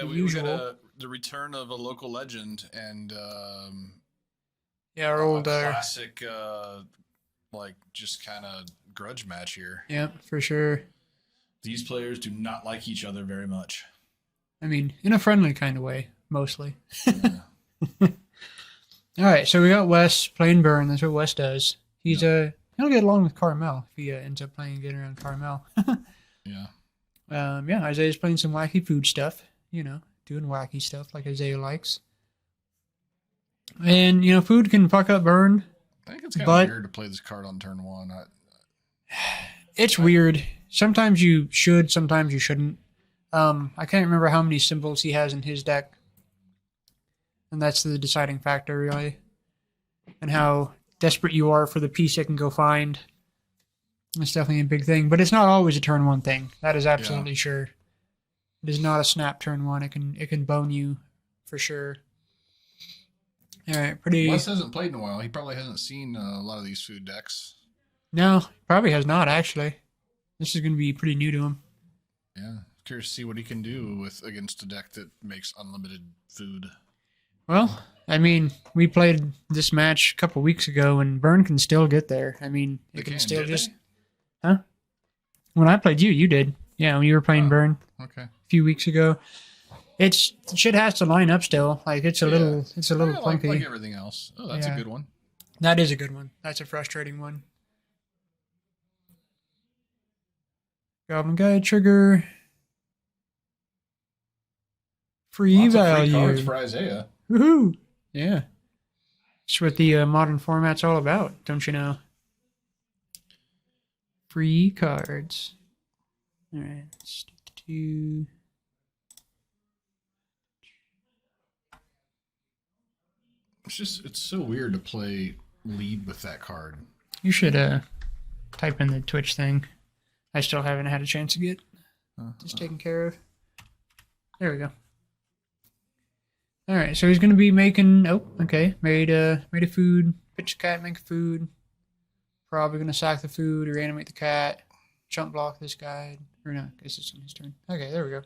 Yeah, we got the return of a local legend and our old classic, like just kind of grudge match here. Yeah, for sure. These players do not like each other very much. I mean, in a friendly kind of way, mostly. Yeah. All right, so we got Wes playing Burn. That's what Wes does. He'll get along with Carmel if he ends up playing again around Carmel. Yeah. Isaiah's playing some wacky food stuff. Doing wacky stuff like Isaiah likes. And food can fuck up Burn. I think it's kind of weird to play this card on turn one. It's weird. Sometimes you should, sometimes you shouldn't. I can't remember how many symbols he has in his deck. And that's the deciding factor, really. And how desperate you are for the piece it can go find. That's definitely a big thing. But it's not always a turn one thing. That is absolutely sure. It is not a snap turn one. It can bone you for sure. All right, pretty... Wes hasn't played in a while. He probably hasn't seen a lot of these food decks. No, probably has not, actually. This is going to be pretty new to him. Yeah, curious to see what he can do against a deck that makes unlimited food. Well, I mean, we played this match a couple weeks ago, and Burn can still get there. I mean, it can still just... Huh? When I played you did. Yeah, when you were playing Burn. Okay. A few weeks ago. Shit has to line up still. Like, it's a little clunky. Like everything else. Oh, that's a good one. That is a good one. That's a frustrating one. Goblin Guide trigger. Free value. Free cards for Isaiah. Woohoo! Yeah. That's what the modern format's all about, don't you know? Free cards. All right. Let's do... It's so weird to play lead with that card. You should type in the Twitch thing. I still haven't had a chance to get this taken care of. There we go. All right, so he's going to be making... Oh, okay. Made a food. Pitch a cat, make food. Probably going to sack the food, reanimate the cat, chump block this guy. Or no, I guess it's his turn. Okay, there we go.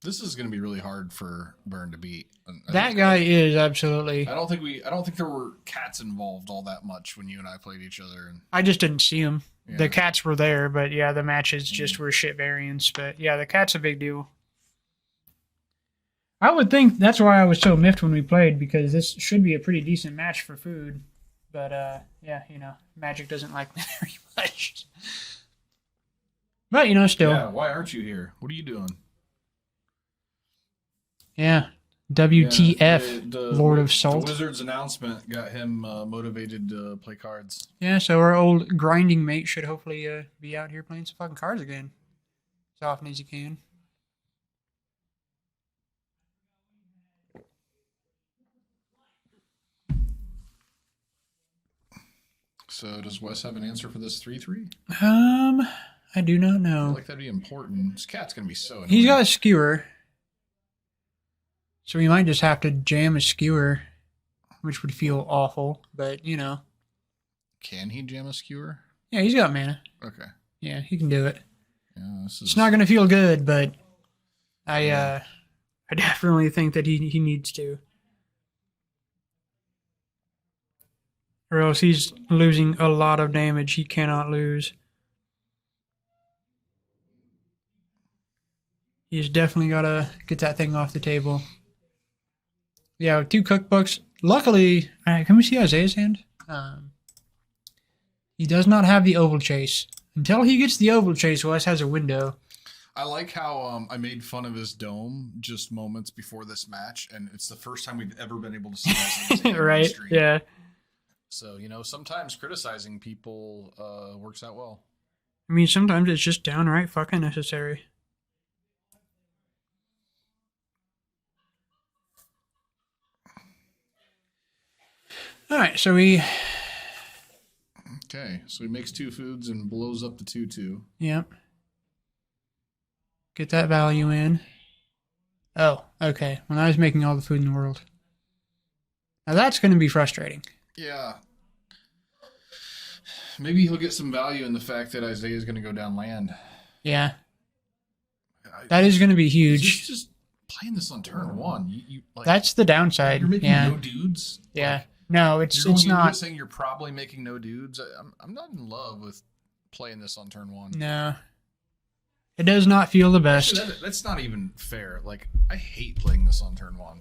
This is going to be really hard for Burn to beat. That guy is absolutely. I don't think there were cats involved all that much when you and I played each other. And I just didn't see them. Yeah. The cats were there, but yeah, the matches just were shit variants. But yeah, the cat's a big deal. I would think that's why I was so miffed when we played, because this should be a pretty decent match for food. But yeah, Magic doesn't like me very much. But still. Yeah, why aren't you here? What are you doing? Yeah. WTF, Lord of Salt. The Wizard's announcement got him motivated to play cards. Yeah, so our old grinding mate should hopefully be out here playing some fucking cards again. As often as he can. So does Wes have an answer for this 3/3? I do not know. I feel like that'd be important. This cat's going to be so annoying. He's got a skewer. So we might just have to jam a skewer, which would feel awful, but Can he jam a skewer? Yeah, he's got mana. Okay. Yeah, he can do it. Yeah, It's not going to feel good, but I definitely think that he needs to. Or else he's losing a lot of damage he cannot lose. He's definitely got to get that thing off the table. Yeah, 2 cookbooks. Luckily, can we see Isaiah's hand? He does not have the oval chase. Until he gets the oval chase, Wes has a window. I like how I made fun of his dome just moments before this match, and it's the first time we've ever been able to see his hand right? On stream. Yeah. So, sometimes criticizing people works out well. I mean, sometimes it's just downright fucking necessary. All right, so he... Okay, so he makes 2 foods and blows up the 2/2. Yep. Get that value in. Oh, okay. Well, I was making all the food in the world. Now that's going to be frustrating. Yeah. Maybe he'll get some value in the fact that Isaiah's going to go down land. Yeah. That is going to be huge. Just playing this on turn one. You like That's the downside. you're making Yeah. no dudes. Yeah. Like, No, you're it's going into it not. saying you're probably making no dudes. I'm not in love with playing this on turn one. No. It does not feel the best. Actually, that's not even fair. Like, I hate playing this on turn one.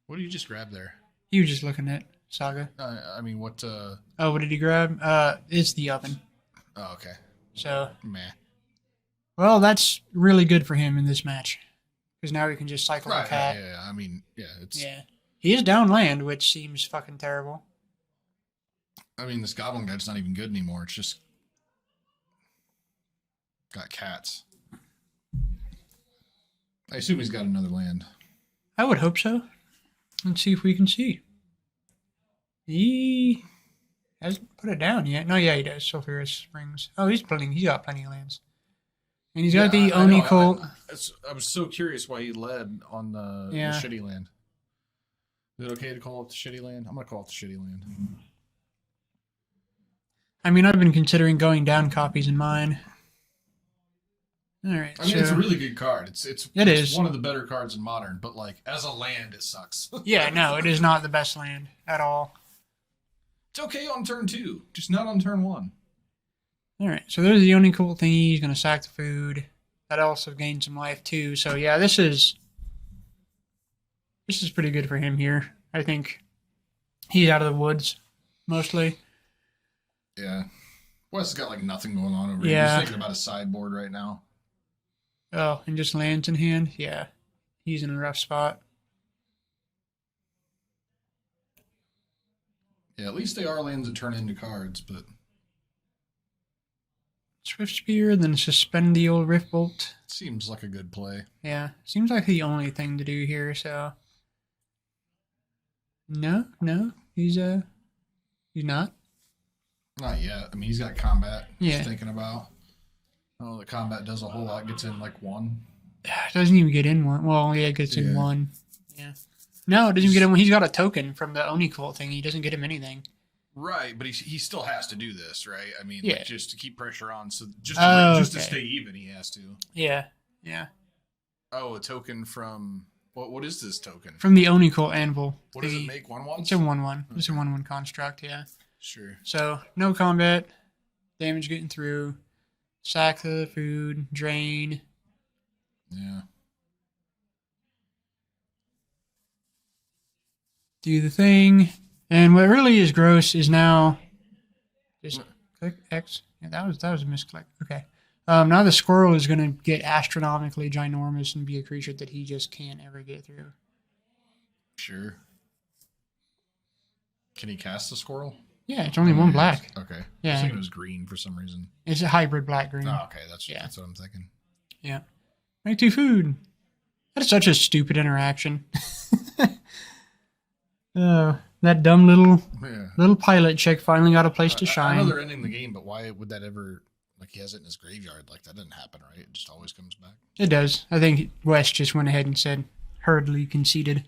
What did you just grab there? You were just looking at Saga. I mean, what? Oh, what did he grab? It's the oven. Oh, okay. So, Meh. well, that's really good for him in this match. Because now he can just cycle the cat. Yeah. I mean, yeah, it's. Yeah. He is down land, which seems fucking terrible. I mean, this goblin guy's not even good anymore. It's just got cats. I assume he's got another land. I would hope so. Let's see if we can see. He hasn't put it down yet. No, yeah, he does. Sulphurous Springs. Oh, he's got plenty of lands. And he's got the Oni Colt. I was so curious why he led on the shitty land. Is it okay to call it the shitty land? I'm going to call it the shitty land. I mean, I've been considering going down copies in mine. All right. I mean, it's a really good card. It is one of the better cards in Modern, but like as a land, it sucks. Yeah, no, it is not the best land at all. It's okay on turn 2, just not on turn 1. All right, so there's the only cool thingy. He's going to sack the food. That also gains some life too. So yeah, this is pretty good for him here. I think he's out of the woods mostly. Yeah, Wes has got like nothing going on over here. Yeah. He's thinking about a sideboard right now. Oh, and just lands in hand. Yeah, he's in a rough spot. Yeah, at least they are lands that turn into cards, but Swift Spear, then suspend the old Rift Bolt. seems like a good play. Yeah, seems like the only thing to do here. So no, he's not. Not yet. I mean, he's got combat. Yeah. He's thinking about. Oh, the combat does a whole lot. Gets in like 1. It doesn't even get in one. Well, yeah, it gets in one. Yeah. No, it doesn't even get him. He's got a token from the Oni Colt thing. He doesn't get him anything. Right, but he still has to do this, right? I mean, Yeah. like, just to keep pressure on. So just to Okay. stay even, he has to. Yeah. Oh, a token from what is this token? From the Oni Colt Anvil. What does it make? 1/1? It's a 1/1. It's a 1/1 construct, yeah. Sure. So, no combat. Damage getting through. Sack the food. Drain. Yeah. Do the thing. And what really is gross is now... Just click X. Yeah, that was a misclick. Okay. Now the squirrel is going to get astronomically ginormous and be a creature that he just can't ever get through. Sure. Can he cast the squirrel? Yeah, it's only one black. Okay. Yeah. I was thinking it was green for some reason. It's a hybrid black-green. Oh, okay. That's what I'm thinking. Yeah. Make 2 food. That's such a stupid interaction. That dumb little pilot chick finally got a place to shine. I know they're ending the game, but why would that ever... Like, he has it in his graveyard. Like, that doesn't happen, right? It just always comes back. It does. I think West just went ahead and said, hurriedly conceded.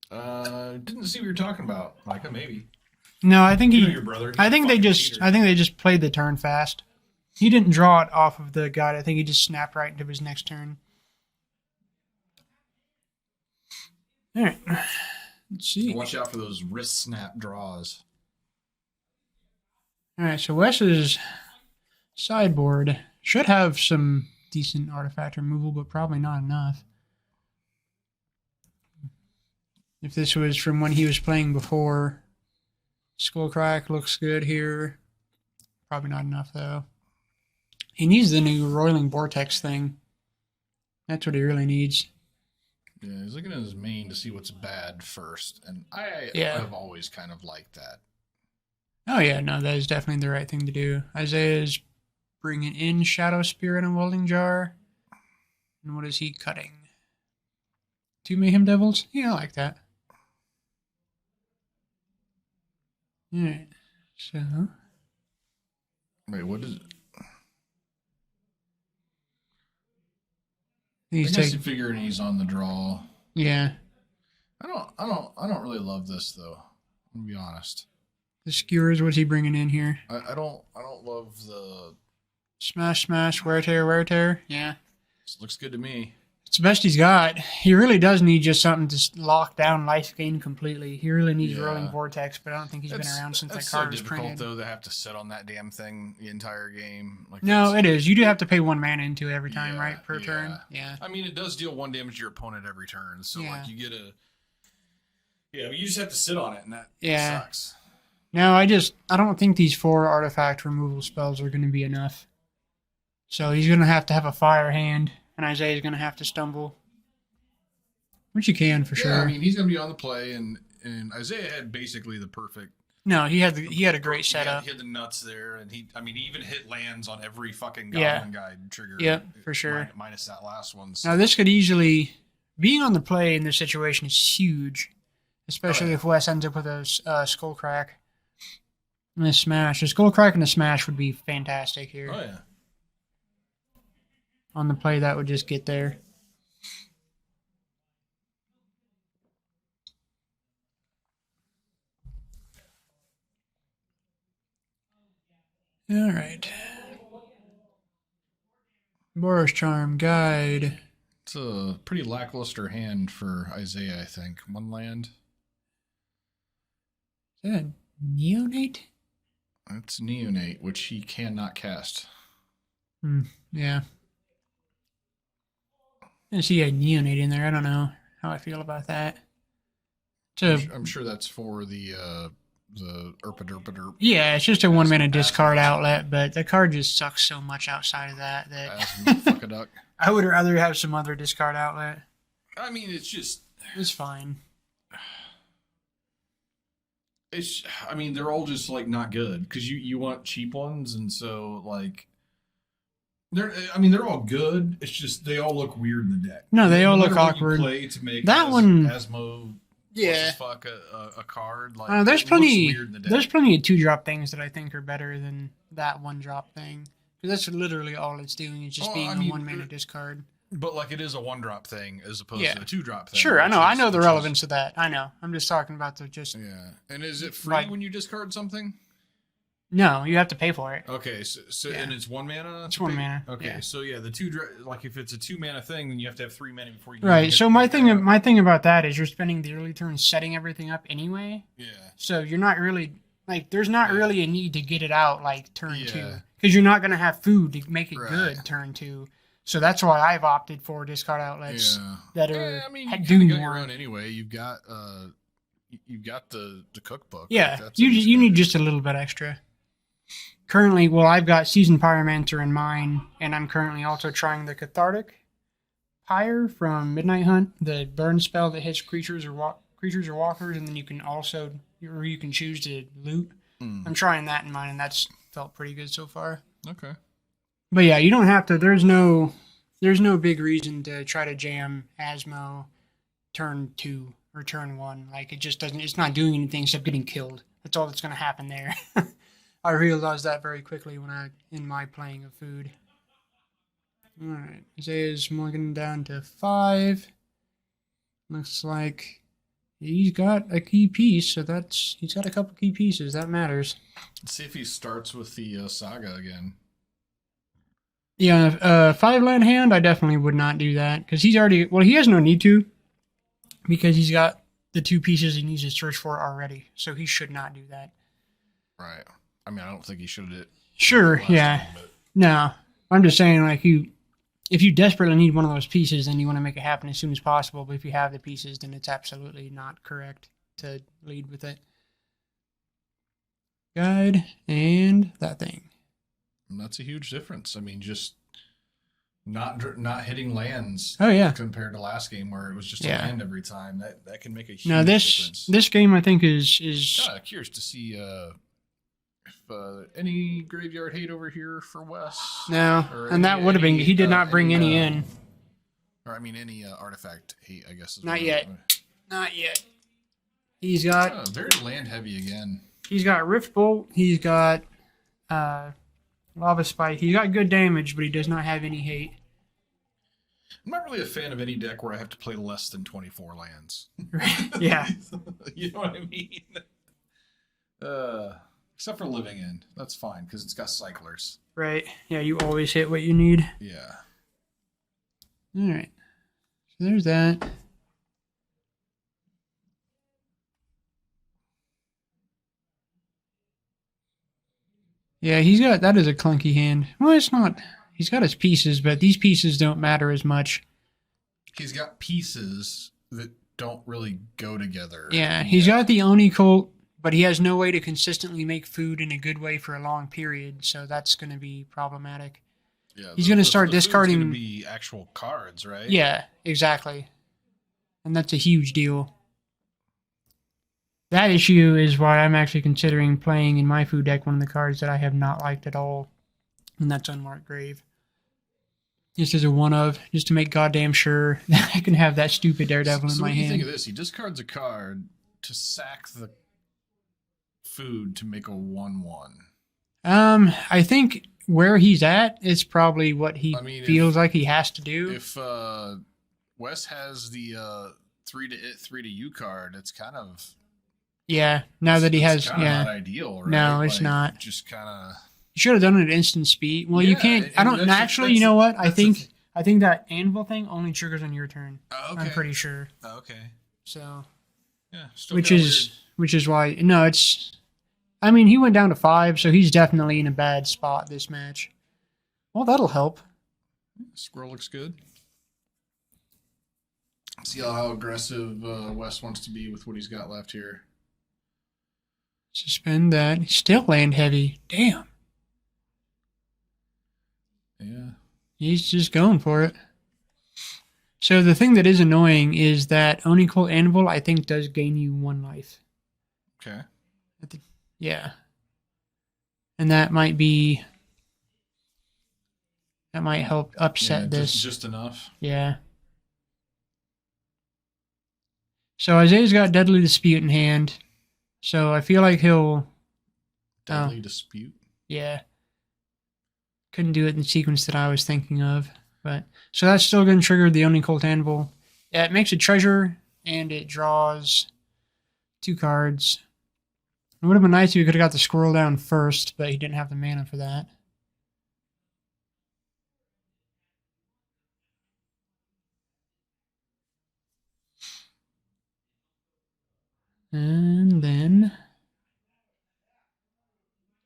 Didn't see what you're talking about, Micah. Maybe. No, I think You know your brother. I think they just played the turn fast. He didn't draw it off of the guide. I think he just snapped right into his next turn. All right. Let's see. Watch out for those wrist snap draws. All right, so Wes's sideboard should have some decent artifact removal, but probably not enough. If this was from when he was playing before, Skullcrack looks good here. Probably not enough, though. He needs the new Roiling Vortex thing. That's what he really needs. Yeah, he's looking at his main to see what's bad first, and I have always kind of liked that. Oh, yeah, no, that is definitely the right thing to do. Isaiah's bringing in Shadow Spear in a welding jar. And what is he cutting? 2 Mayhem Devils? Yeah, I like that. Alright, so... Wait, what is it? He's I guess figuring he's on the draw. Yeah. I don't really love this though. I'm gonna be honest. The skewers, what's he bringing in here? I don't love Smash, smash, wear tear, wear tear. Yeah. This looks good to me. It's the best he's got. He really does need just something to lock down life gain completely. He really needs rolling vortex, but I don't think he's been around since that card was printed. It's so difficult, though, to have to sit on that damn thing the entire game. Like, no, it is. You do have to pay 1 mana into it every time, right? Per turn. Yeah. I mean, it does deal 1 damage to your opponent every turn, so like you get a. Yeah, but you just have to sit on it, and that sucks. No, I don't think these 4 artifact removal spells are going to be enough. So he's going to have a fire hand, and Isaiah's going to have to stumble. Which you can, for sure. I mean, he's going to be on the play, and Isaiah had basically the perfect... No, he had a great setup. He had the nuts there, and he even hit lands on every fucking Goblin Guide trigger. Yep, for sure. Minus that last one. So. Now, this could easily... Being on the play in this situation is huge, especially if Wes ends up with a Skullcrack and a Smash. A Skullcrack and a Smash would be fantastic here. Oh, yeah. On the play, that would just get there. All right. Boros Charm, Guide. It's a pretty lackluster hand for Isaiah, I think. 1 land. Is that a Neonate? It's Neonate, which he cannot cast. Yeah. I see a Neonate in there. I don't know how I feel about that. I'm sure that's for the Erpaderpaderp. Yeah, it's just a 1 mana discard outlet, but the card just sucks so much outside of that Fuck a duck. I would rather have some other discard outlet. I mean, it's fine. I mean, they're all just like not good because you want cheap ones, and so like they're all good. It's just they all look weird in the deck. No, they all look awkward. You play to make that one Asmo. Fuck a card. Like there's plenty. There's plenty of 2-drop things that I think are better than that 1-drop thing. Because that's literally all it's doing is just being a 1 mana discard. But like it is a 1-drop thing as opposed to a 2-drop thing. Sure, I know the relevance of that. I know. I'm just talking about the just. Yeah, and is it free when you discard something? No, you have to pay for it. Okay, so and it's 1 mana. It's 1 mana. Okay, so the like if it's a 2 mana thing, then you have to have 3 mana before you. Right. So my thing about that is you're spending the early turn setting everything up anyway. Yeah. So you're not really there's not really a need to get it out like turn 2 because you're not gonna have food to make it good turn 2. So that's why I've opted for discard outlets that are do more. Your own anyway. You've got the cookbook. Yeah, like you need just a little bit extra. Currently, I've got Seasoned Pyromancer in mine, and I'm currently also trying the Cathartic Pyre from Midnight Hunt, the burn spell that hits creatures or walkers, and then you can choose to loot. I'm trying that in mine, and that's felt pretty good so far. Okay. But yeah, you don't have to. There's no big reason to try to jam Asmo turn 2 or turn 1. Like it just doesn't. It's not doing anything except getting killed. That's all that's going to happen there. I realized that very quickly in my playing of food. All right, Isaiah's mulliganing down to 5. Looks like he's got a key piece, so he's got a couple key pieces. That matters. Let's see if he starts with the Saga again. Yeah, 5-land hand, I definitely would not do that because he has no need to because he's got the 2 pieces he needs to search for already, so he should not do that. Right. I mean, I don't think he should have. Sure, yeah. No, I'm just saying, like, if you desperately need one of those pieces, then you want to make it happen as soon as possible. But if you have the pieces, then it's absolutely not correct to lead with it. Guide and that thing. And that's a huge difference. I mean, just not hitting lands. Oh yeah. Compared to last game where it was just a land every time. That can make a huge difference. This game I think is. Curious to see. Any graveyard hate over here for Wes? No, and that would have been. He did not bring any in. Or I mean, any artifact hate, I guess. Not yet. Not yet. He's got very land heavy again. He's got Rift Bolt. He's got Lava Spike. He's got good damage, but he does not have any hate. I'm not really a fan of any deck where I have to play less than 24 lands. Yeah. You know what I mean? Except for Living End. That's fine, because it's got cyclers. Right. Yeah, you always hit what you need. Yeah. All right. So there's that. Yeah, that is a clunky hand. Well, it's not. He's got his pieces, but these pieces don't matter as much. He's got pieces that don't really go together. Yeah, he's got the Oni Colt, but he has no way to consistently make food in a good way for a long period, so that's going to be problematic. Yeah, he's going to start discarding. It's going to be actual cards, right? Yeah, exactly. And that's a huge deal. That issue is why I'm actually considering playing in my food deck one of the cards that I have not liked at all, and that's Unmarked Grave. Just as a one-of, just to make goddamn sure that I can have that stupid Daredevil in my hand. What do you think of this? He discards a card to sack the food to make a 1/1. I think where he's at is probably what he feels like he has to do. If Wes has the 3 to you card, it's kind of... Yeah, now that he has, not ideal, right? No, it's not. Just kind of. You should have done it at instant speed. Well, you can't. I don't. Actually, you know what? I think that anvil thing only triggers on your turn. Oh, okay. I'm pretty sure. Oh, okay. So. Yeah. Still which is why it's. I mean, he went down to 5, so he's definitely in a bad spot this match. Well, that'll help. Squirrel looks good. See how aggressive Wes wants to be with what he's got left here. Suspend that. Still land heavy. Damn. Yeah. He's just going for it. So the thing that is annoying is that Oni Colt Anvil, I think, does gain you 1 life. Okay. Yeah. And that might help upset this. Just enough. Yeah. So Isaiah's got Deadly Dispute in hand. So I feel like he'll... Deadly Dispute? Yeah. Couldn't do it in the sequence that I was thinking of. But so that's still going to trigger the Oni Colt Anvil. Yeah, it makes a treasure, and it draws 2 cards. It would have been nice if he could have got the squirrel down first, but he didn't have the mana for that. And then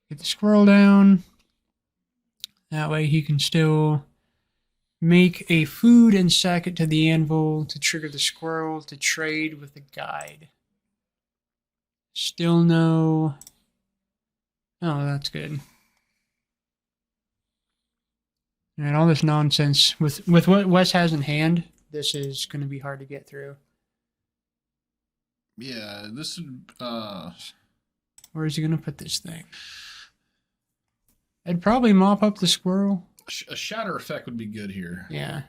get the squirrel down. That way he can still make a food and sack it to the anvil to trigger the squirrel to trade with the guide. Still no... Oh, that's good. And all this nonsense. With what Wes has in hand, this is going to be hard to get through. Yeah, this would... Where is he going to put this thing? I'd probably mop up the squirrel. A shatter effect would be good here. Yeah.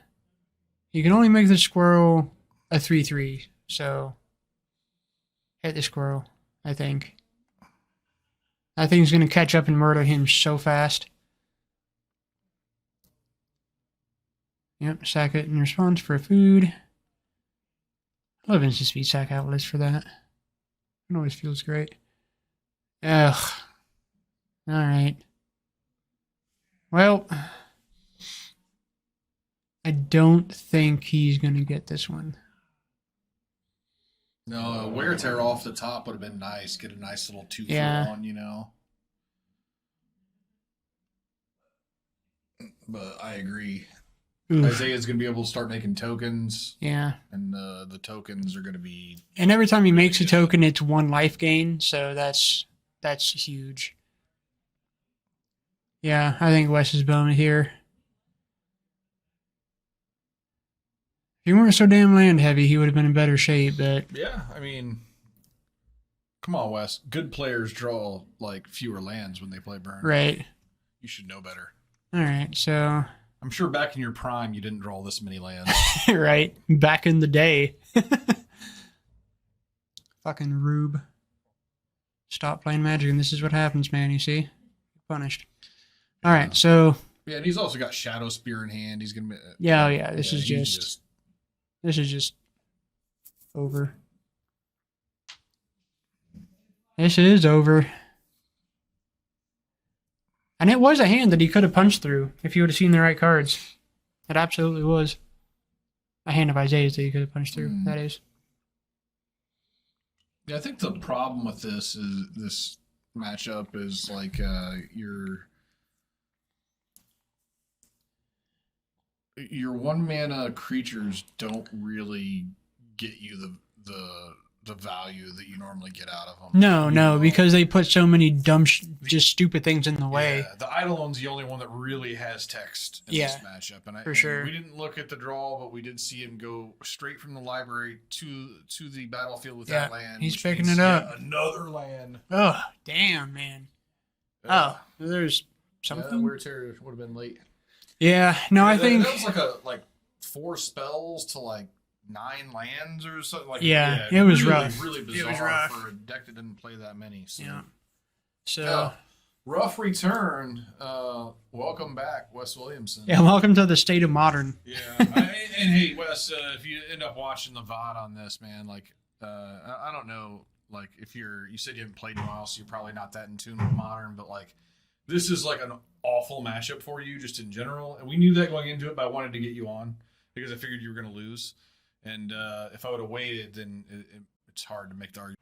You can only make the squirrel a 3/3, so hit the squirrel, I think. That thing's going to catch up and murder him so fast. Yep, sack it in response for food. I love instant speed sack outlets for that. It always feels great. Ugh. Alright. Well, I don't think he's going to get this one. No, wear tear off the top would have been nice. Get a nice little 2 for 1, you know. But I agree. Oof. Isaiah's going to be able to start making tokens. Yeah. And the tokens are going to be... And every time he makes a token, it's 1 life gain, so that's huge. Yeah, I think Wes is bowing here. If he weren't so damn land heavy, he would have been in better shape, but... Yeah, I mean... Come on, Wes. Good players draw, like, fewer lands when they play burn. Right. You should know better. Alright, so... I'm sure back in your prime, you didn't draw this many lands. Right. Back in the day. Fucking rube. Stop playing Magic, and this is what happens, man, you see? Punished. Alright, so... Yeah, and he's also got Shadow Spear in hand. He's going to be... Yeah, this is just... This is just... over. This is over. And it was a hand that he could have punched through if he would have seen the right cards. It absolutely was a hand of Isaiah's that he could have punched through. That is. Yeah, I think the problem with this matchup is like your 1-mana creatures don't really get you the value that you normally get out of them. No, because they put so many dumb, just stupid things in the way. Yeah, the Eidolon's the only one that really has text in this matchup. And for sure. We didn't look at the draw, but we did see him go straight from the library to the battlefield with that land. He's picking it up. Another land. Oh, damn, man. Oh, there's something. Yeah, Weird Terror would have been late. Yeah, no, I think that was like 4 spells to like 9 lands or something. Like, it was really, rough. Really bizarre it was rough. for a deck that didn't play that many. So. Yeah. So rough return. Welcome back, Wes Williamson. Yeah, welcome to the state of modern. Yeah, and hey, Wes, if you end up watching the VOD on this, man, like, I don't know, like, if you said you haven't played in a while, so you're probably not that in tune with modern, but like, this is like an awful matchup for you just in general, and we knew that going into it, but I wanted to get you on because I figured you were going to lose, and if I would have waited, then it's hard to make the argument.